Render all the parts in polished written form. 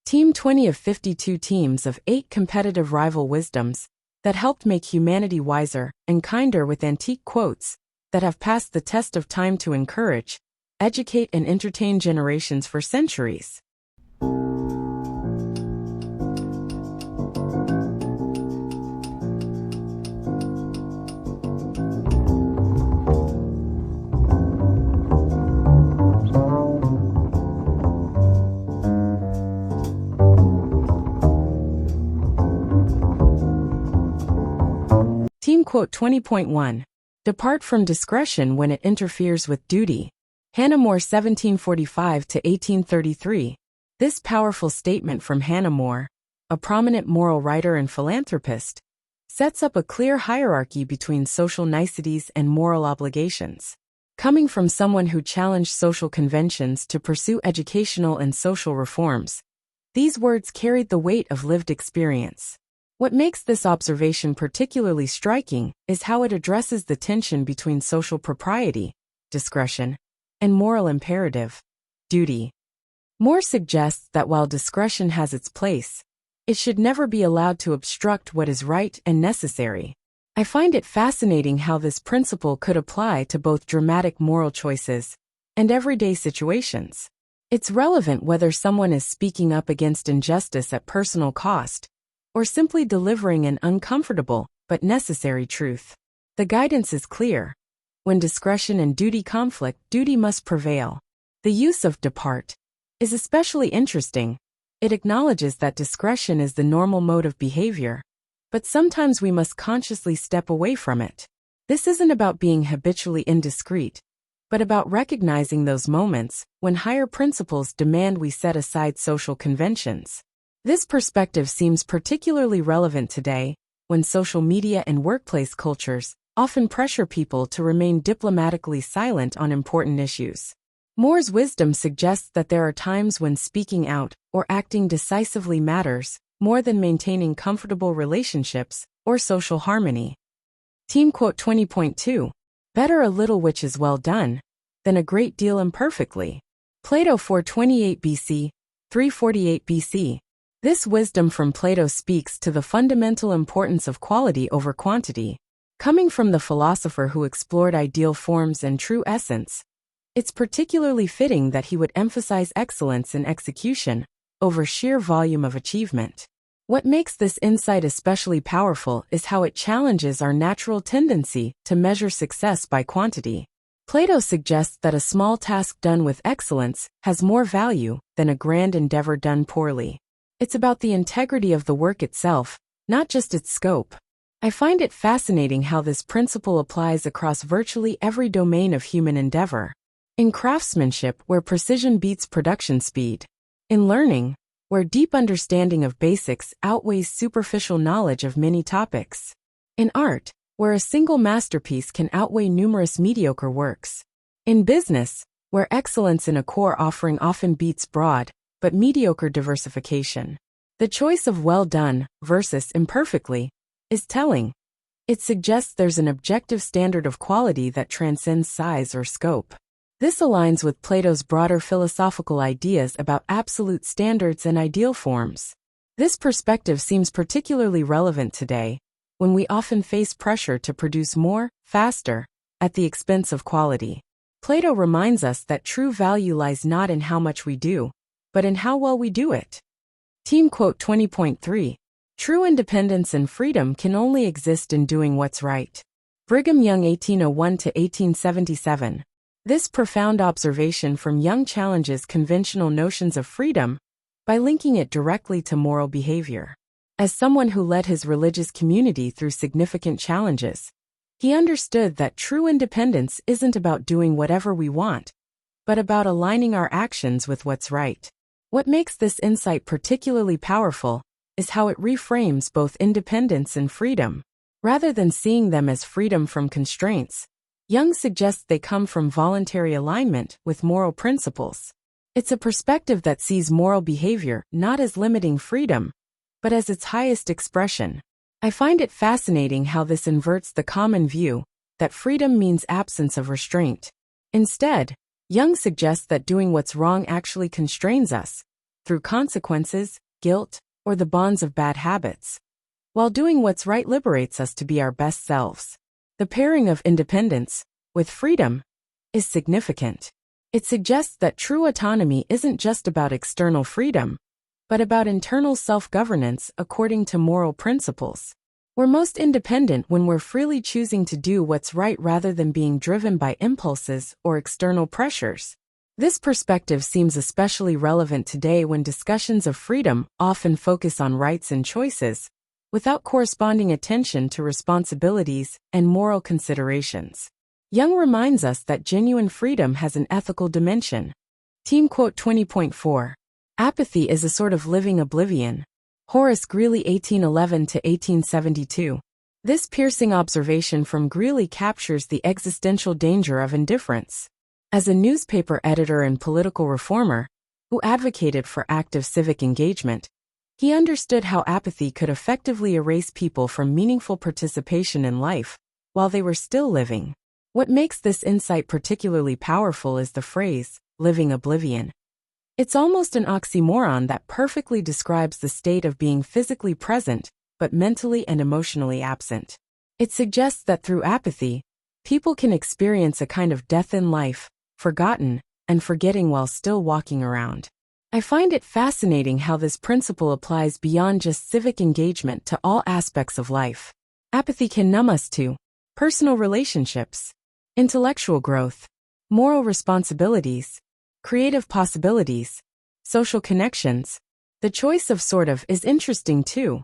Team 20 of 52 teams of 8 competitive rival wisdoms that helped make humanity wiser and kinder with antique quotes that have passed the test of time to encourage, educate and entertain generations for centuries. Team quote 20.1. Depart from discretion when it interferes with duty. Hannah More 1745 to 1833. This powerful statement from Hannah More, a prominent moral writer and philanthropist, sets up a clear hierarchy between social niceties and moral obligations. Coming from someone who challenged social conventions to pursue educational and social reforms, these words carried the weight of lived experience. What makes this observation particularly striking is how it addresses the tension between social propriety, discretion, and moral imperative, duty. More suggests that while discretion has its place, it should never be allowed to obstruct what is right and necessary. I find it fascinating how this principle could apply to both dramatic moral choices and everyday situations. It's relevant whether someone is speaking up against injustice at personal cost, or simply delivering an uncomfortable but necessary truth. The guidance is clear. When discretion and duty conflict, duty must prevail. The use of depart is especially interesting. It acknowledges that discretion is the normal mode of behavior, but sometimes we must consciously step away from it. This isn't about being habitually indiscreet, but about recognizing those moments when higher principles demand we set aside social conventions. This perspective seems particularly relevant today, when social media and workplace cultures often pressure people to remain diplomatically silent on important issues. More's wisdom suggests that there are times when speaking out or acting decisively matters more than maintaining comfortable relationships or social harmony. Team quote 20.2. Better a little which is well done than a great deal imperfectly. Plato 428 BC, 348 BC. This wisdom from Plato speaks to the fundamental importance of quality over quantity. Coming from the philosopher who explored ideal forms and true essence, it's particularly fitting that he would emphasize excellence in execution over sheer volume of achievement. What makes this insight especially powerful is how it challenges our natural tendency to measure success by quantity. Plato suggests that a small task done with excellence has more value than a grand endeavor done poorly. It's about the integrity of the work itself, not just its scope. I find it fascinating how this principle applies across virtually every domain of human endeavor. In craftsmanship, where precision beats production speed. In learning, where deep understanding of basics outweighs superficial knowledge of many topics. In art, where a single masterpiece can outweigh numerous mediocre works. In business, where excellence in a core offering often beats broad, but mediocre diversification. The choice of well done versus imperfectly is telling. It suggests there's an objective standard of quality that transcends size or scope. This aligns with Plato's broader philosophical ideas about absolute standards and ideal forms. This perspective seems particularly relevant today, when we often face pressure to produce more, faster, at the expense of quality. Plato reminds us that true value lies not in how much we do, but in how well we do it. Team quote 20.3. True independence and freedom can only exist in doing what's right. Brigham Young 1801 to 1877. This profound observation from Young challenges conventional notions of freedom by linking it directly to moral behavior. As someone who led his religious community through significant challenges, he understood that true independence isn't about doing whatever we want, but about aligning our actions with what's right. What makes this insight particularly powerful is how it reframes both independence and freedom. Rather than seeing them as freedom from constraints, Young suggests they come from voluntary alignment with moral principles. It's a perspective that sees moral behavior not as limiting freedom, but as its highest expression. I find it fascinating how this inverts the common view that freedom means absence of restraint. Instead, Young suggests that doing what's wrong actually constrains us, through consequences, guilt, or the bonds of bad habits. While doing what's right liberates us to be our best selves. The pairing of independence with freedom is significant. It suggests that true autonomy isn't just about external freedom, but about internal self-governance according to moral principles. We're most independent when we're freely choosing to do what's right rather than being driven by impulses or external pressures. This perspective seems especially relevant today when discussions of freedom often focus on rights and choices, without corresponding attention to responsibilities and moral considerations. Young reminds us that genuine freedom has an ethical dimension. Team quote 20.4. Apathy is a sort of living oblivion. Horace Greeley 1811 to 1872. This piercing observation from Greeley captures the existential danger of indifference. As a newspaper editor and political reformer, who advocated for active civic engagement, he understood how apathy could effectively erase people from meaningful participation in life, while they were still living. What makes this insight particularly powerful is the phrase, living oblivion. It's almost an oxymoron that perfectly describes the state of being physically present, but mentally and emotionally absent. It suggests that through apathy, people can experience a kind of death in life, forgotten, and forgetting while still walking around. I find it fascinating how this principle applies beyond just civic engagement to all aspects of life. Apathy can numb us to personal relationships, intellectual growth, moral responsibilities, creative possibilities, social connections. The choice of sort of is interesting too.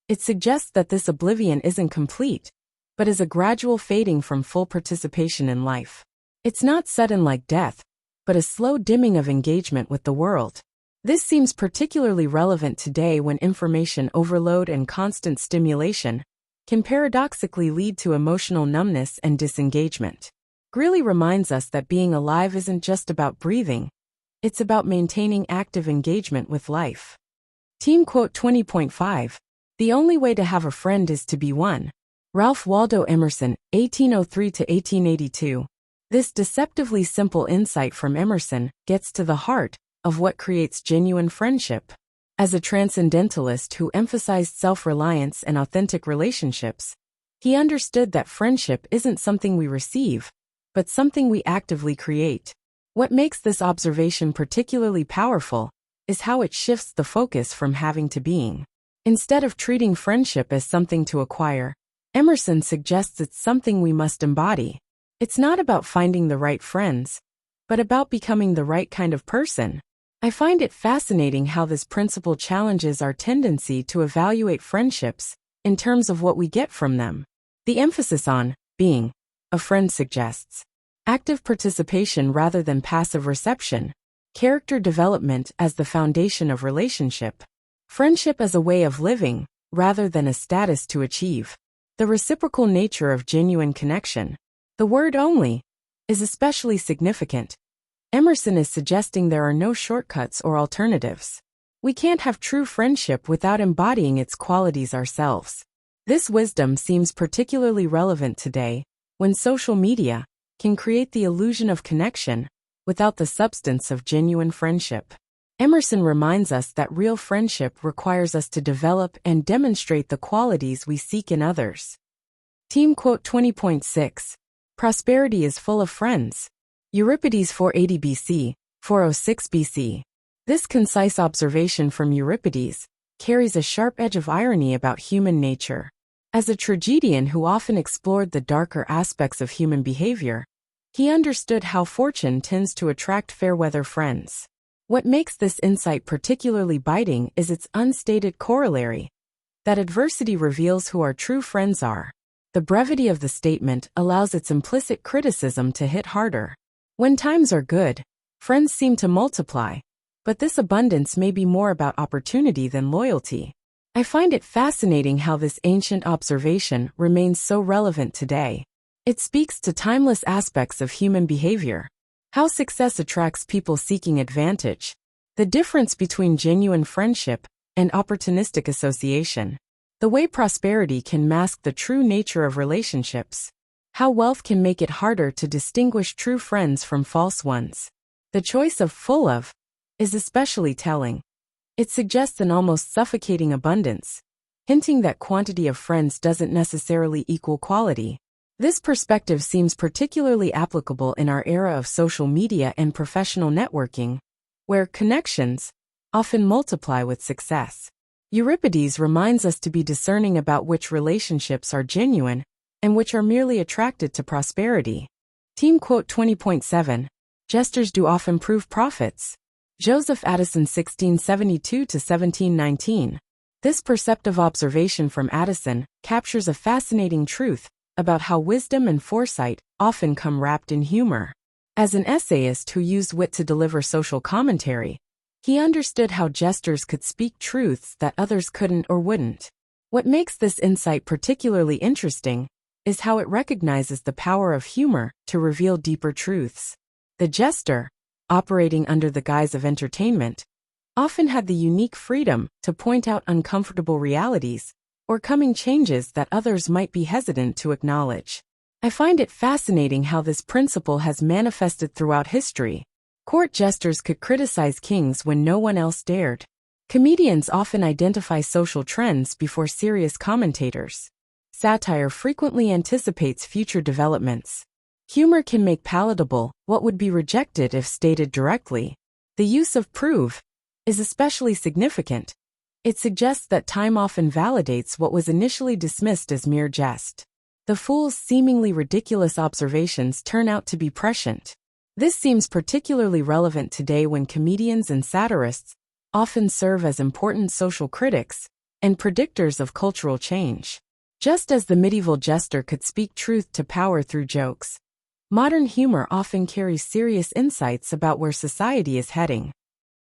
It suggests that this oblivion isn't complete, but is a gradual fading from full participation in life. It's not sudden like death, but a slow dimming of engagement with the world. This seems particularly relevant today when information overload and constant stimulation can paradoxically lead to emotional numbness and disengagement. Greeley reminds us that being alive isn't just about breathing, it's about maintaining active engagement with life. Team quote 20.5. The only way to have a friend is to be one. Ralph Waldo Emerson, 1803 to 1882. This deceptively simple insight from Emerson gets to the heart of what creates genuine friendship. As a transcendentalist who emphasized self-reliance and authentic relationships, he understood that friendship isn't something we receive, but something we actively create. What makes this observation particularly powerful is how it shifts the focus from having to being. Instead of treating friendship as something to acquire, Emerson suggests it's something we must embody. It's not about finding the right friends, but about becoming the right kind of person. I find it fascinating how this principle challenges our tendency to evaluate friendships in terms of what we get from them. The emphasis on being a friend suggests active participation rather than passive reception, character development as the foundation of relationship, friendship as a way of living rather than a status to achieve, the reciprocal nature of genuine connection. The word only is especially significant. Emerson is suggesting there are no shortcuts or alternatives. We can't have true friendship without embodying its qualities ourselves. This wisdom seems particularly relevant today, when social media can create the illusion of connection without the substance of genuine friendship. Emerson reminds us that real friendship requires us to develop and demonstrate the qualities we seek in others. Team quote 20.6. Prosperity is full of friends. Euripides 480 BC, 406 BC. This concise observation from Euripides carries a sharp edge of irony about human nature. As a tragedian who often explored the darker aspects of human behavior, he understood how fortune tends to attract fair-weather friends. What makes this insight particularly biting is its unstated corollary, that adversity reveals who our true friends are. The brevity of the statement allows its implicit criticism to hit harder. When times are good, friends seem to multiply, but this abundance may be more about opportunity than loyalty. I find it fascinating how this ancient observation remains so relevant today. It speaks to timeless aspects of human behavior. How success attracts people seeking advantage, the difference between genuine friendship and opportunistic association, the way prosperity can mask the true nature of relationships, how wealth can make it harder to distinguish true friends from false ones. The choice of full of is especially telling. It suggests an almost suffocating abundance, hinting that quantity of friends doesn't necessarily equal quality. This perspective seems particularly applicable in our era of social media and professional networking, where connections often multiply with success. Euripides reminds us to be discerning about which relationships are genuine and which are merely attracted to prosperity. Team quote 20.7. Jesters do often prove prophets. Joseph Addison 1672–1719. This perceptive observation from Addison captures a fascinating truth about how wisdom and foresight often come wrapped in humor. As an essayist who used wit to deliver social commentary, he understood how jesters could speak truths that others couldn't or wouldn't. What makes this insight particularly interesting is how it recognizes the power of humor to reveal deeper truths. The jester, operating under the guise of entertainment, often had the unique freedom to point out uncomfortable realities or coming changes that others might be hesitant to acknowledge. I find it fascinating how this principle has manifested throughout history. Court jesters could criticize kings when no one else dared. Comedians often identify social trends before serious commentators. Satire frequently anticipates future developments. Humor can make palatable what would be rejected if stated directly. The use of prove is especially significant. It suggests that time often validates what was initially dismissed as mere jest. The fool's seemingly ridiculous observations turn out to be prescient. This seems particularly relevant today when comedians and satirists often serve as important social critics and predictors of cultural change. Just as the medieval jester could speak truth to power through jokes, modern humor often carries serious insights about where society is heading.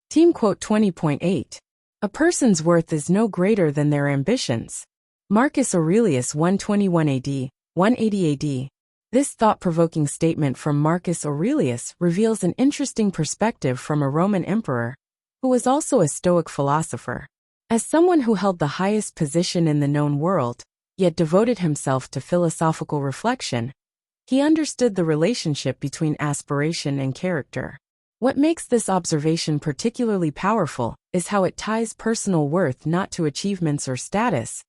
Team quote 20.8. A person's worth is no greater than their ambitions. Marcus Aurelius 121 AD, 180 AD. This thought-provoking statement from Marcus Aurelius reveals an interesting perspective from a Roman emperor, who was also a Stoic philosopher. As someone who held the highest position in the known world, yet devoted himself to philosophical reflection, he understood the relationship between aspiration and character. What makes this observation particularly powerful is how it ties personal worth not to achievements or status,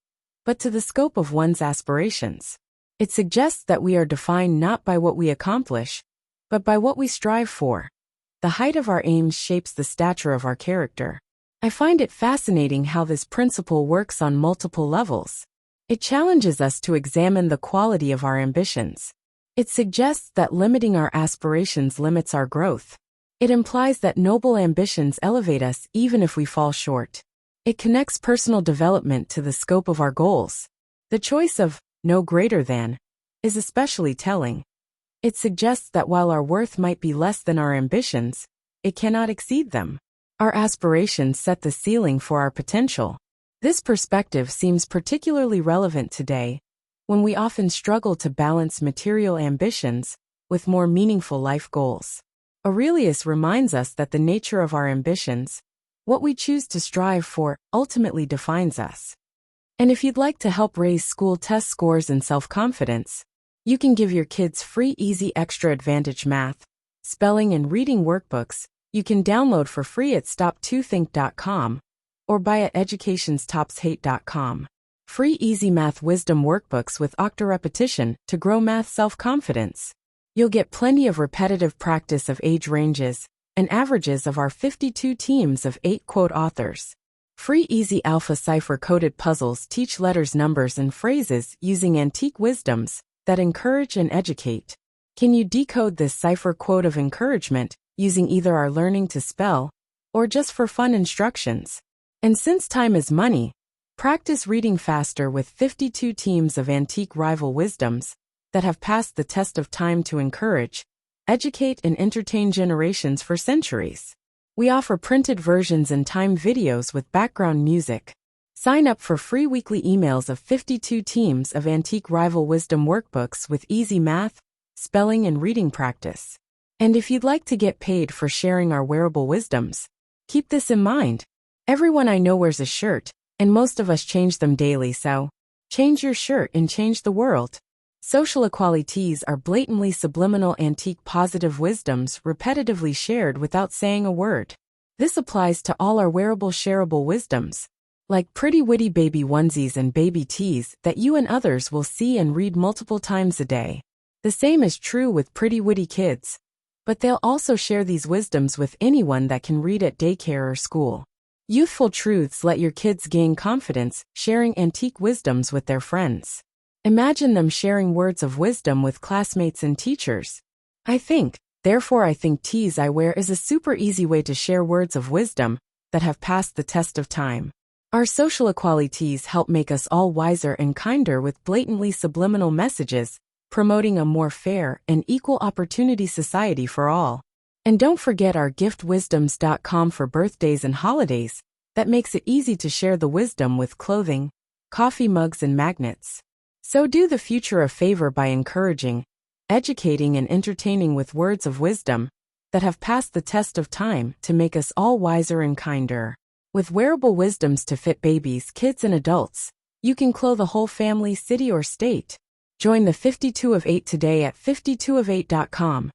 but to the scope of one's aspirations. It suggests that we are defined not by what we accomplish, but by what we strive for. The height of our aims shapes the stature of our character. I find it fascinating how this principle works on multiple levels. It challenges us to examine the quality of our ambitions. It suggests that limiting our aspirations limits our growth. It implies that noble ambitions elevate us even if we fall short. It connects personal development to the scope of our goals. The choice of no greater than is especially telling. It suggests that while our worth might be less than our ambitions, it cannot exceed them. Our aspirations set the ceiling for our potential. This perspective seems particularly relevant today, when we often struggle to balance material ambitions with more meaningful life goals. Aurelius reminds us that the nature of our ambitions, what we choose to strive for, ultimately defines us. And if you'd like to help raise school test scores and self-confidence, you can give your kids free Easy Extra Advantage math, spelling and reading workbooks you can download for free at stop2think.com or buy at educationstopshate.com. Free Easy Math Wisdom workbooks with octa repetition to grow math self-confidence. You'll get plenty of repetitive practice of age ranges and averages of our 52 teams of 8 quote authors. Free Easy Alpha cipher-coded puzzles teach letters, numbers, and phrases using antique wisdoms that encourage and educate. Can you decode this cipher quote of encouragement using either our learning to spell or just for fun instructions? And since time is money, practice reading faster with 52 teams of antique rival wisdoms that have passed the test of time to encourage, educate, and entertain generations for centuries. We offer printed versions and timed videos with background music. Sign up for free weekly emails of 52 teams of antique rival wisdom workbooks with easy math, spelling, and reading practice. And if you'd like to get paid for sharing our wearable wisdoms, keep this in mind. Everyone I know wears a shirt, and most of us change them daily, so change your shirt and change the world. Social equalities are blatantly subliminal antique positive wisdoms repetitively shared without saying a word. This applies to all our wearable shareable wisdoms, like pretty witty baby onesies and baby teas that you and others will see and read multiple times a day. The same is true with pretty witty kids, but they'll also share these wisdoms with anyone that can read at daycare or school. Youthful truths let your kids gain confidence, sharing antique wisdoms with their friends. Imagine them sharing words of wisdom with classmates and teachers. Therefore I think teas I wear is a super easy way to share words of wisdom that have passed the test of time. Our social equalities help make us all wiser and kinder with blatantly subliminal messages, promoting a more fair and equal opportunity society for all. And don't forget our giftwisdoms.com for birthdays and holidays that makes it easy to share the wisdom with clothing, coffee mugs and magnets. So do the future a favor by encouraging, educating and entertaining with words of wisdom that have passed the test of time to make us all wiser and kinder. With wearable wisdoms to fit babies, kids and adults, you can clothe a whole family, city or state. Join the 52 of 8 today at 52of8.com.